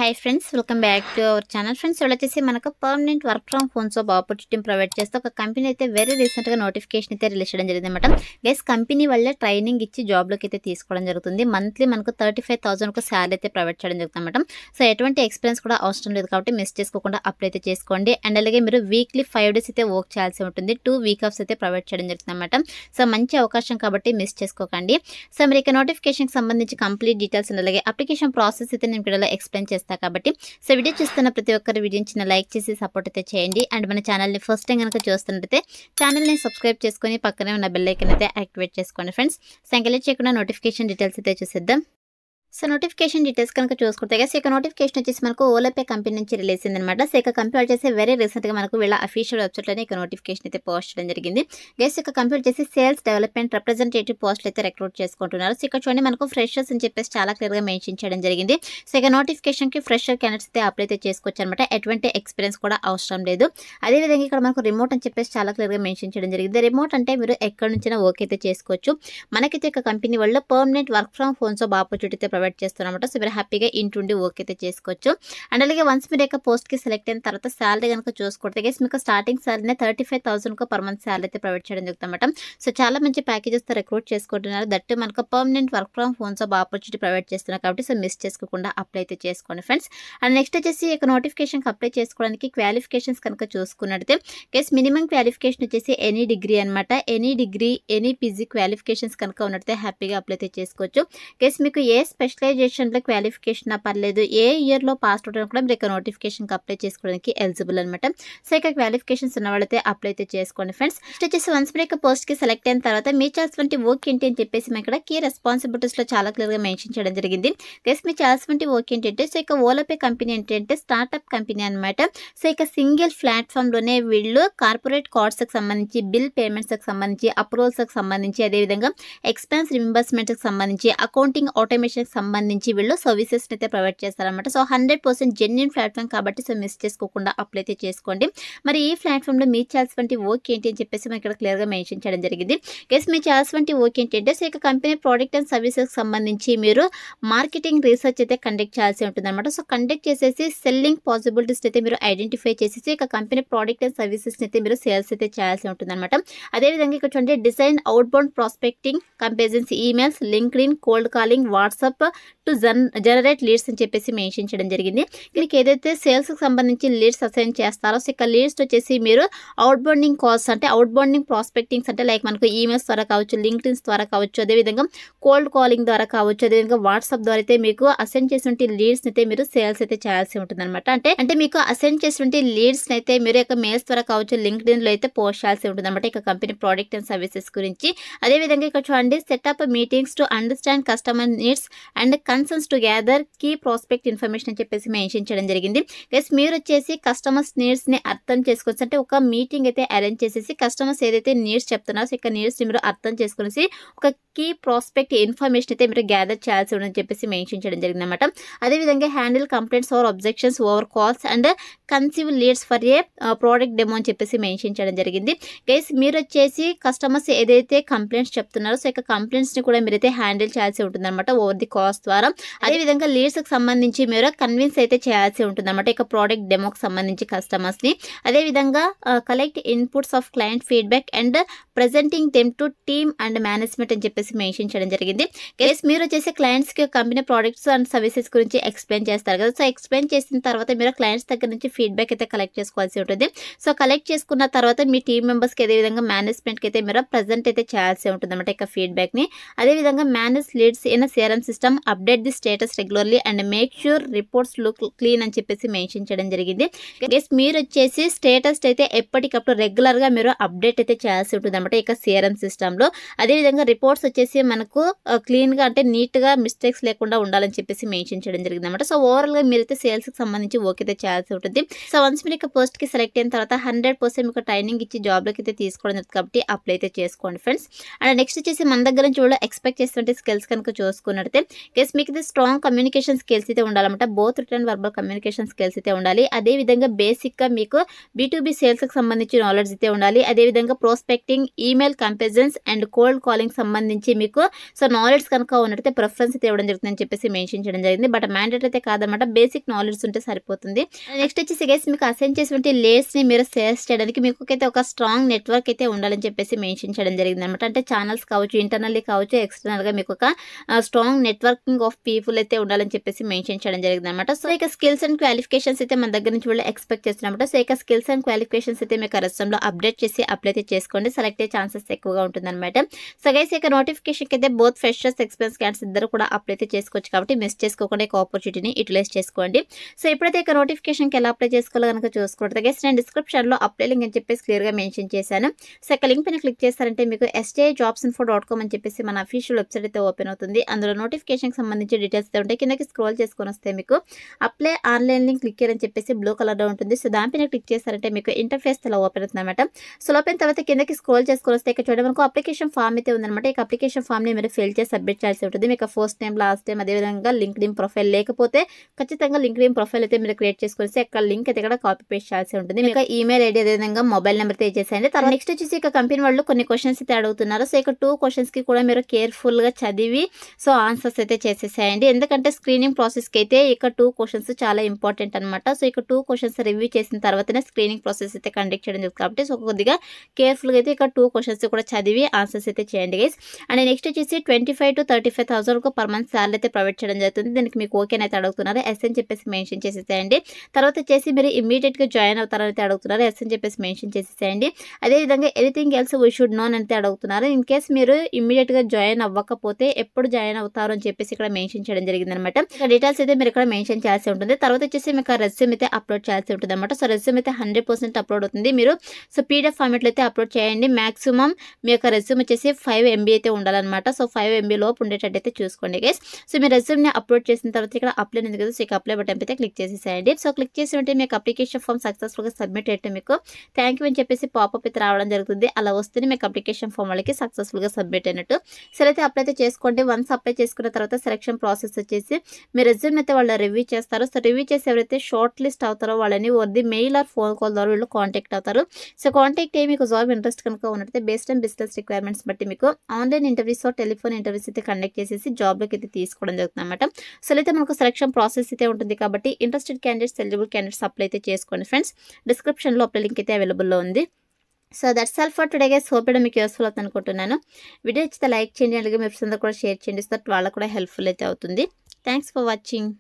Hi friends, welcome back to our channel. Friends, ఇవాళ వచ్చేసి మనకు permanent work from home job opportunity provide చేస్తే ఒక కంపెనీ అయితే వెరీ రీసెంట్గా నోటిఫికేషన్ అయితే రిలీజ్ చేయడం జరిగింది అనమాట. గైస్, కంపెనీ వల్ల ట్రైనింగ్ ఇచ్చి జాబ్లోకి అయితే తీసుకోవడం జరుగుతుంది. మంత్లీ మనకు 35,000 శాలరీ అయితే ప్రొవైడ్ చేయడం జరుగుతుంది అనమాట. సో ఎటువంటి ఎక్స్పీరియన్స్ కూడా అవసరం లేదు కాబట్టి మిస్ చేసుకోకుండా అప్లై అయితే చేసుకోండి. అండ్ అలాగే మీరు వీక్లీ 5 days అయితే వర్క్ చేయాల్సి ఉంటుంది. 2 week offs అయితే ప్రొవైడ్ చేయడం జరుగుతుంది అనమాట. సో మంచి అవకాశం కాబట్టి మిస్ చేసుకోకండి. సో మీరు ఇక నోటిఫికేషన్కి సంబంధించి కంప్లీట్ డీటెయిల్స్ అండ్ అలాగే అప్లికేషన్ ప్రాసెస్ అయితే నేను వీడియోలో ఎక్స్ప్లెయిన్ చేస్తాను కాబట్టి సో వీడియో చూస్తున్న ప్రతి ఒక్కరు వీడియోని చిన్న లైక్ చేసి సపోర్ట్ అయితే చేయండి. అండ్ మన ఛానల్ని ఫస్ట్ టైం కనుక చూస్తున్నట్లయితే ఛానల్ని సబ్స్క్రైబ్ చేసుకొని పక్కనే ఉన్న బెల్ ఐకాన్ అయితే యాక్టివేట్ చేసుకోండి ఫ్రెండ్స్. సో ఇంకా లేట్ చేయకుండా నోటిఫికేషన్ డీటెయిల్స్ అయితే చూసేద్దాం. సో నోటిఫికేషన్ డీటెయిల్స్ కనుక చూసుకుంటే గైస్, ఇక నోటిఫికేషన్ వచ్చేసి మనకు ఓలాపే కంపెనీ నుంచి రిలీజ్ అయిందనమాట. సో ఇక కంపెనీ వచ్చేసి వెరీ రీసెంట్గా మనకు వీళ్ళ అఫీషియల్ వెబ్సైట్లోనే ఇక నోటిఫికేషన్ అయితే పోస్ట్ చేయడం జరిగింది. గైస్, ఇక కంపెనీ వచ్చేసి సేల్స్ డెవలప్మెంట్ రిప్రజెంటేటివ్ పోస్టులు అయితే రిక్రూట్ చేసుకుంటున్నారు. సో ఇక్కడ చూడండి, మనకు ఫ్రెషర్స్ అని చెప్పేసి చాలా క్లియర్గా మెన్షన్ చేయడం జరిగింది. సో ఇక నోటిఫికేషన్కి ఫ్రెషర్ క్యాండిడేట్స్ అయితే అప్లై అయితే చేసుకోవచ్చు అనమాట. ఎటువంటి ఎక్స్పీరియన్స్ కూడా అవసరం లేదు. అదేవిధంగా ఇక్కడ మనకు రిమోట్ అని చెప్పేసి చాలా క్లియర్గా మెన్షన్ చేయడం జరిగింది. రిమోట్ అంటే మీరు ఎక్కడి నుంచైనా వర్క్ అయితే చేసుకోవచ్చు. మనకైతే ఇక కంపెనీ వల్ల permanent work from home job opportunity అయితే ప్రొవైడ్ చేస్తున్నమాట. సో మీరు హ్యాపీగా ఇంటుండి వర్క్ అయితే చేసుకోవచ్చు. అండ్ అలాగే వన్స్ మీరు యొక్క పోస్ట్కి సెలెక్ట్ అయిన తర్వాత శాలరీ కనుక చూసుకుంటే గైస్, మీకు స్టార్టింగ్ శాలరీనే 35,000 పర్ మంత్ శాలరీ అయితే ప్రొవైడ్ చేయడం జరుగుతుందన్నమాట. సో చాలా మంచి ప్యాకేజెస్తో రిక్రూట్ చేసుకుంటున్నారు. దట్ మనకు permanent work from home job opportunity provide చేస్తున్నారు కాబట్టి సో మిస్ చేసుకోకుండా అప్లై అయితే చేసుకోండి ఫ్రెండ్స్. అండ్ నెక్స్ట్ వచ్చేసి ఇక నోటిఫికేషన్కి అప్లై చేసుకోవడానికి క్వాలిఫికేషన్స్ కనుక చూసుకున్నట్లయితే గైస్, మినిమం క్వాలిఫికేషన్ వచ్చేసి ఎనీ డిగ్రీ అనమాట. Any degree, any PG qualifications కనుక ఉన్నట్లయితే హ్యాపీగా అప్లై అయితే చేసుకోవచ్చు. గైస్, మీకు ఏ స్పెషలైజేషన్లో క్వాలిఫికేషన్ పర్లేదు, ఏ ఇయర్లో పాస్ అవుట్ కూడా మీరు ఇక నోటిఫికేషన్కి అప్లై చేసుకోవడానికి ఎలిజిబుల్ అనమాట. సో ఇక క్వాలిఫికేషన్స్ ఉన్న వాళ్ళైతే అప్లై అయితే చేసుకోండి ఫ్రెండ్స్. నెక్స్ట్ వచ్చేసి వన్స్ మీరు ఇక పోస్ట్కి సెలెక్ట్ అయిన తర్వాత మీ చేయాల్సిన వర్క్ ఏంటి అని చెప్పేసి మేము ఇక్కడ కీ రెస్పాన్సిబిలిటీస్లో చాలా క్లియర్గా మెన్షన్ చేయడం జరిగింది. గైస్, మీ చేయాల్సిన వర్క్ ఏంటంటే సో ఇక ఓలాపే కంపెనీ ఏంటంటే స్టార్ట్అప్ కంపెనీ అనమాట. సో ఇక సింగిల్ ప్లాట్ఫామ్లోనే వీళ్ళు కార్పొరేట్ కార్డ్స్కి సంబంధించి, బిల్ పేమెంట్స్కి సంబంధించి, అప్రూవల్స్కి సంబంధించి, అదేవిధంగా ఎక్స్పెన్స్ రింబర్స్మెంట్కి సంబంధించి, అకౌంటింగ్ ఆటోమేషన్కి సంబంధించి వీళ్ళు సర్వీసెస్ అయితే ప్రొవైడ్ చేస్తారనమాట. సో 100% జెన్యూన్ ప్లాట్ఫామ్ కాబట్టి సో మిస్ చేసుకోకుండా అప్లై అయితే చేసుకోండి. మరి ఈ ప్లాట్ఫామ్లో మీరు చేయాల్సిన వర్క్ ఏంటి అని చెప్పేసి మేము ఇక్కడ క్లియర్గా మెన్షన్ చేయడం జరిగింది. గైస్, మీరు చేయాల్సిన వర్క్ ఏంటంటే సో ఇక కంపెనీ ప్రోడక్ట్ అండ్ సర్వీసెస్కి సంబంధించి మీరు మార్కెటింగ్ రీసెర్చ్ అయితే కండక్ట్ చేయాల్సి ఉంటుంది అనమాట. సో కండక్ట్ చేసేసి సెల్లింగ్ పాసిబిలిటీస్ అయితే మీరు ఐడెంటిఫై చేసేసి ఇక కంపెనీ ప్రోడక్ట్ అండ్ సర్వీసెస్ అయితే మీరు సేల్స్ అయితే చేయాల్సి ఉంటుంది అనమాట. అదేవిధంగా ఇక్కడ చూడండి, design outbound prospecting comparisons emails, LinkedIn, cold calling, WhatsApp to generate leads అని చెప్పేసి మెన్షన్ చేయడం జరిగింది. మీకు ఏదైతే సేల్స్కి సంబంధించి లీడ్స్ అసైన్ చేస్తారో సో ఇక లీడ్స్ వచ్చేసి మీరు అవుట్బౌండింగ్ కాల్స్ అంటే అవుట్బౌండింగ్ ప్రాస్పెక్టింగ్స్ అంటే లైక్ మనకు ఈమెయిల్స్ ద్వారా కావచ్చు, లింక్డ్ఇన్స్ ద్వారా కావచ్చు, అదేవిధంగా కోల్డ్ కాలింగ్ ద్వారా కావచ్చు, అదేవిధంగా వాట్సాప్ ద్వారా అయితే మీకు అసైన్ చేసినటువంటి లీడ్స్ అయితే మీరు సేల్స్ అయితే చేయాల్సి ఉంటుంది అనమాట. అంటే మీకు అసైన్ చేసినటువంటి లీడ్స్ అయితే మీరు యొక్క మెయిల్స్ ద్వారా కావచ్చు, లింక్డ్ఇన్లో అయితే పోస్ట్ చేయాల్సి ఉంటుంది అనమాట ఇక కంపెనీ ప్రోడక్ట్ అండ్ సర్వీసెస్ గురించి. అదేవిధంగా ఇక్కడ చూడండి, setup meetings to understand customer needs and concerns to gather key prospect information అని చెప్పేసి మెన్షన్ చేయడం జరిగింది. గైస్, మీరు వచ్చేసి కస్టమర్స్ నీడ్స్ని అర్థం చేసుకోవచ్చు. అంటే ఒక మీటింగ్ అయితే అరేంజ్ చేసేసి కస్టమర్స్ ఏదైతే నీడ్స్ చెప్తున్నారో సో ఇక నీడ్స్ని మీరు అర్థం చేసుకునేసి ఒక కీ ప్రాస్పెక్ట్ ఇన్ఫర్మేషన్ అయితే మీరు గ్యాదర్ చేయాల్సి ఉందని చెప్పేసి మెన్షన్ చేయడం జరిగింది అనమాట. అదేవిధంగా handle complaints over objections over calls and conceive leads for a product demo అని చెప్పేసి మెన్షన్ చేయడం జరిగింది. గైస్, మీరు వచ్చేసి కస్టమర్స్ ఏదైతే కంప్లైంట్స్ చెప్తున్నారో సో ఇక కంప్లైంట్స్ని కూడా మీరైతే హ్యాండిల్ చేయాల్సి ఉంటుంది అనమాట ఓవర్ ది కాల్స్ ద్వారా. అదేవిధంగా లీడ్స్కి సంబంధించి మీరు కన్విన్స్ అయితే చేయాల్సి ఉంటుంది అనమాట ఇక ప్రోడక్ట్ డెమోకి సంబంధించి కస్టమర్స్ని. అదేవిధంగా collect inputs of client feedback and presenting them to team and management అని చెప్పేసి మెన్షన్ చేయడం జరిగింది. గైస్, మీరు వచ్చేసి క్లయింట్స్కి కంపెనీ ప్రోడక్ట్స్ అండ్ సర్వీసెస్ గురించి ఎక్స్ప్లెయిన్ చేస్తారు కదా. సో ఎక్స్ప్లెయిన్ చేసిన తర్వాత మీరు క్లయింట్స్ దగ్గర నుంచి ఫీడ్బ్యాక్ అయితే కలెక్ట్ చేసుకోవాల్సి ఉంటుంది. సో కలెక్ట్ చేసుకున్న తర్వాత మీ టీమ్ మెంబర్స్కి అదేవిధంగా మేనేజ్మెంట్కి అయితే మీరు ప్రజెంట్ అయితే చేయాల్సి ఉంటుంది అనమాట ఇక ఫీడ్బ్యాక్ని. అదేవిధంగా manage leads in CRM system, update the status regularly and make sure reports look clean అని చెప్పేసి మెన్షన్ చేయడం జరిగింది. గైస్, మీరు వచ్చేసి స్టేటస్ అయితే ఎప్పటికప్పుడు రెగ్యులర్గా మీరు అప్డేట్ అయితే చేయాల్సి ఉంటుంది అనమాట ఇక సిఆర్ఎం సిస్టంలో. అదేవిధంగా రిపోర్ట్స్ వచ్చేసి మనకు క్లీన్గా అంటే నీట్గా మిస్టేక్స్ లేకుండా ఉండాలని చెప్పేసి మెన్షన్ చేయడం జరిగింది అనమాట. సో ఓవరాల్గా మీరైతే సేల్స్కి సంబంధించి వర్క్ అయితే చేయాల్సి ఉంటుంది. సో వన్స్ మీరు ఇక పోస్ట్కి సెలెక్ట్ అయిన తర్వాత 100% మీకు ట్రైనింగ్ ఇచ్చి జాబ్లోకి అయితే తీసుకోవడం జరుగుతుంది కాబట్టి అప్లై అయితే చేసుకోండి ఫ్రెండ్స్. అండ్ నెక్స్ట్ వచ్చేసి మన దగ్గర నుంచి కూడా ఎక్స్పెక్ట్ చేసినట్టు స్కిల్స్ కనుక చూసుకున్నట్లయితే గైస్ మీకు ఇది స్ట్రాంగ్ కమ్యూనికేషన్ స్కిల్స్ అయితే ఉండాలన్నమాట. Both return and verbal communication skills అయితే ఉండాలి. అదేవిధంగా బేసిక్గా మీకు B2B సేల్స్కి సంబంధించి నాలెడ్జ్ అయితే ఉండాలి. అదేవిధంగా prospecting, email comparisons and cold calling సంబంధించి మీకు సో నాలెడ్జ్ కనుక ఉన్నట్టయితే ప్రిఫరెన్స్ అయితే ఇవ్వడం జరుగుతుందని చెప్పేసి మెన్షన్ చేయడం జరిగింది. బట్ మ్యాండేట్ అయితే కాదనమాట, బేసిక్ నాలెడ్జ్ ఉంటే సరిపోతుంది. నెక్స్ట్ వచ్చేసి గైస్ మీకు అసైన్ చేసినటువంటి లేయర్స్ని మీరు సేల్స్ చేయడానికి మీకు అయితే ఒక స్ట్రాంగ్ నెట్వర్క్ అయితే ఉండాలని చెప్పేసి మెన్షన్ చేయడం జరిగింది అనమాట. అంటే ఛానల్స్ కావచ్చు, ఇంటర్నల్లీ కావచ్చు, ఎక్స్టర్నల్గా మీకు ఒక స్ట్రాంగ్ నెట్వర్కింగ్ ఆఫ్ పీపుల్ అయితే ఉండాలని చెప్పేసి మెన్షన్ చేయడం జరిగింది అనమాట. సో ఇక స్కిల్స్ అండ్ క్వాలిఫికేషన్స్ అయితే మన దగ్గర నుంచి వాళ్ళు ఎక్స్పెక్ట్ చేస్తున్నమాట. సో ఇక స్కిల్స్ అండ్ క్వాలిఫికేషన్స్ అయితే మీకు రెస్యూమ్లో అప్డేట్ చేసి అప్లై అయితే చేసుకోండి. సెలెక్ట్ అయ్యే ఛాన్సెస్ ఎక్కువగా ఉంటుందన్నమాట. సో గైస్ ఇక నోటిఫికేషన్కి అయితే బోత్ ఫ్రెషర్స్, ఎక్స్పీరియన్స్ క్యాండిడేట్స్ ఇద్దరు కూడా అప్లై అయితే చేసుకోవచ్చు. కాబట్టి మిస్ చేసుకోకుండా ఇక ఆపర్చునిటీని యూటిలైజ్ చేసుకోండి. సో ఇప్పుడైతే ఇక నోటిఫికేషన్కి ఎలా అప్లై చేసుకోవాలో కనుక చూసుకోవట్లేదు గైస్, నేను డిస్క్రిప్షన్లో అప్లై లింక్ అని చెప్పేసి క్లియర్గా మెన్షన్ చేశాను. సో ఇక లింక్ పైన క్లిక్ చేస్తారంటే మీకు sjobsinfo.com అని చెప్పేసి మన అఫీషియల్ వెబ్సైట్ అయితే ఓపెన్ అవుతుంది. అందులో నోటిఫికేషన్కి సంబంధించి డీటెయిల్స్ అయితే ఉంటాయి. కిందకి స్క్రోల్ చేసుకొని వస్తే మీకు అప్లై ఆన్లైన్ లింక్ క్లిక్ అని చెప్పేసి బ్లూ కలర్లో ఉంటుంది. సో దానిపైన క్లిక్ చేస్తారంటే మీకు ఇంటర్ఫేస్ ఇలా ఓపెన్ అవుతుంది అనమాట. సో ఓపెన్ తర్వాత కిందకి స్క్రోల్ చేసుకొని వస్తే ఇక్కడ చూడండి మనకు అప్లికేషన్ ఫామ్ అయితే ఉందన్నమాట. ఈ అప్లికేషన్ ఫామ్ని మీరు ఫిల్ చేసి సబ్మిట్ చేయాల్సి ఉంటుంది. మీకు ఫస్ట్ టైం, లాస్ట్ టైం, అదేవిధంగా లింక్డ్ఇన్ ప్రొఫైల్ లేకపోతే ఖచ్చితంగా లింక్డ్ఇన్ ప్రొఫైల్ అయితే మీరు క్రియేట్ చేసుకొని ఇక్కడ లింక్ అయితే ఇక్కడ కాపీ పేస్ట్ చేయాల్సి ఉంటుంది. మీకు ఈమెయిల్ ఐడి అదేవిధంగా మొబైల్ నెంబర్ అయితే ఇచ్చేసేయండి. తర్వాత నెక్స్ట్ వచ్చేసి ఇక కంపెనీ వాళ్ళు కొన్ని క్వశ్చన్స్ అయితే అడుగుతున్నారు. సో ఇక 2 క్వశ్చన్స్కి కూడా మీరు కేర్ఫుల్గా చదివి సో ఆన్సర్స్ అయితే చేసేసేయండి. ఎందుకంటే స్క్రీనింగ్ ప్రాసెస్కి అయితే ఇక 2 క్వశ్చన్స్ చాలా ఇంపార్టెంట్ అనమాట. సో ఇక 2 క్వశ్చన్స్ రివ్యూ చేసిన తర్వాతనే స్క్రీనింగ్ ప్రాసెస్ అయితే కండక్ట్ చేయడం జరుగుతుంది. కాబట్టి సో కొద్దిగా కేర్ఫుల్గా అయితే ఇక 2 క్వశ్చన్స్ కూడా చదివి ఆన్సర్స్ అయితే చేయండి గైస్. అండ్ నెక్స్ట్ వచ్చేసి 25,000 to 35,000 పర్ మంత్ సాలరీ అయితే ప్రొవైడ్ చేయడం జరుగుతుంది. దీనికి మీకు ఓకేనైతే అయితే అడుగుతున్నారు. ఎస్ అని చెప్పేసి మెన్షన్ చేసేసేయండి. తర్వాత వచ్చేసి మీరు ఇమీడియట్గా జాయిన్ అవుతారని అయితే అడుగుతున్నారు. ఎస్ అని చెప్పేసి మెన్షన్ చేసేసేయండి. అదేవిధంగా anything else we should known అయితే అడుగుతున్నారు. ఇన్ కేస్ మీరు ఇమీడియట్గా జాయిన్ అవ్వకపోతే ఎప్పుడు జాయిన్ అవుతారు అని చెప్పేసి ఇక్కడ మెన్షన్ చేయడం జరిగింది అనమాట. ఇక్కడ డీటెయిల్స్ అయితే మీరు ఇక్కడ మెన్షన్ చేయాల్సి ఉంటుంది. తర్వాత వచ్చేసి మీకు రెజ్యూమ్ అయితే అప్లోడ్ చేయాల్సి ఉంటుంది అనమాట. సో రెజ్యూమ్ అయితే 100% అప్లోడ్ అవుతుంది. మీరు సో PDF ఫార్మెట్లో అయితే అప్లోడ్ చేయండి. మాక్సిమం మీ యొక్క రెజ్యూమ్ వచ్చేసి 5 MB అయితే ఉండాలన్నమాట. సో 5 MB లోపు ఉండేటట్టు అయితే చూసుకోండి గైస్. సో మీ రెజ్యూమ్ని అప్లోడ్ చేసిన తర్వాత ఇక్కడ అప్లై ఉంది కదా, సో ఇక అప్లై బటన్ అయితే క్లిక్ చేసేసేయండి. సో క్లిక్ చేసి ఉంటే మీకు అప్లికేషన్ ఫామ్ సక్సెస్ఫుల్గా సబ్మిట్ అయితే మీకు థ్యాంక్ యూ అని చెప్పేసి పాపప్ అయితే రావడం జరుగుతుంది. అలా వస్తేనే మీకు అప్లికేషన్ ఫామ్ వాళ్ళకి సక్సెస్ఫుల్గా సబ్మిట్ అయినట్టు. సో అయితే అప్లై అయితే చేసుకోండి. వన్స్ అప్లై చేసుకున్న తర్వాత సెలక్షన్ ప్రాసెస్ వచ్చేసి మీ రెజ్యూమ్ అయితే వాళ్ళు రివ్యూ చేస్తారు. సో రివ్యూ చేసి ఎవరైతే షార్ట్ లిస్ట్ అవుతారో వాళ్ళని వద్ది మెయిల్ ఆర్ ఫోన్ కాల్ ద్వారా వీళ్ళు కాంటాక్ట్ అవుతారు. సో కాంటాక్ట్ అయ్యి మీకు జాబ్ ఇంట్రెస్ట్ కనుక ఉన్నట్టయితే బేస్డ్ ఆన్ బిజినెస్ రిక్వైర్మెంట్స్ బట్టి మీకు ఆన్లైన్ ఇంటర్వ్యూస్, టెలిఫోన్ ఇంటర్వ్యూస్ అయితే కండక్ట్ చేసేసి జాబ్లోకి అయితే తీసుకోవడం జరుగుతుంది అనమాట. సో అయితే మనకు సెలక్షన్ ప్రాసెస్ అయితే ఉంటుంది. కాబట్టి interested candidates, eligible candidates apply అయితే చేసుకోండి ఫ్రెండ్స్. డిస్క్రిప్షన్లో అప్లై లింక్ అయితే అవైలబుల్లో ఉంది. So that's all for today guys. Hope మీకు యూస్ఫుల్ అవుతుంది అనుకుంటున్నాను. వీడియో ఇచ్చితే లైక్ చేయండి, అలాగే మీ ఫ్రెండ్స్ అందరూ కూడా షేర్ చేయండి. సో దట్ వాళ్ళకు కూడా హెల్ప్ఫుల్ అయితే అవుతుంది. Thanks for watching.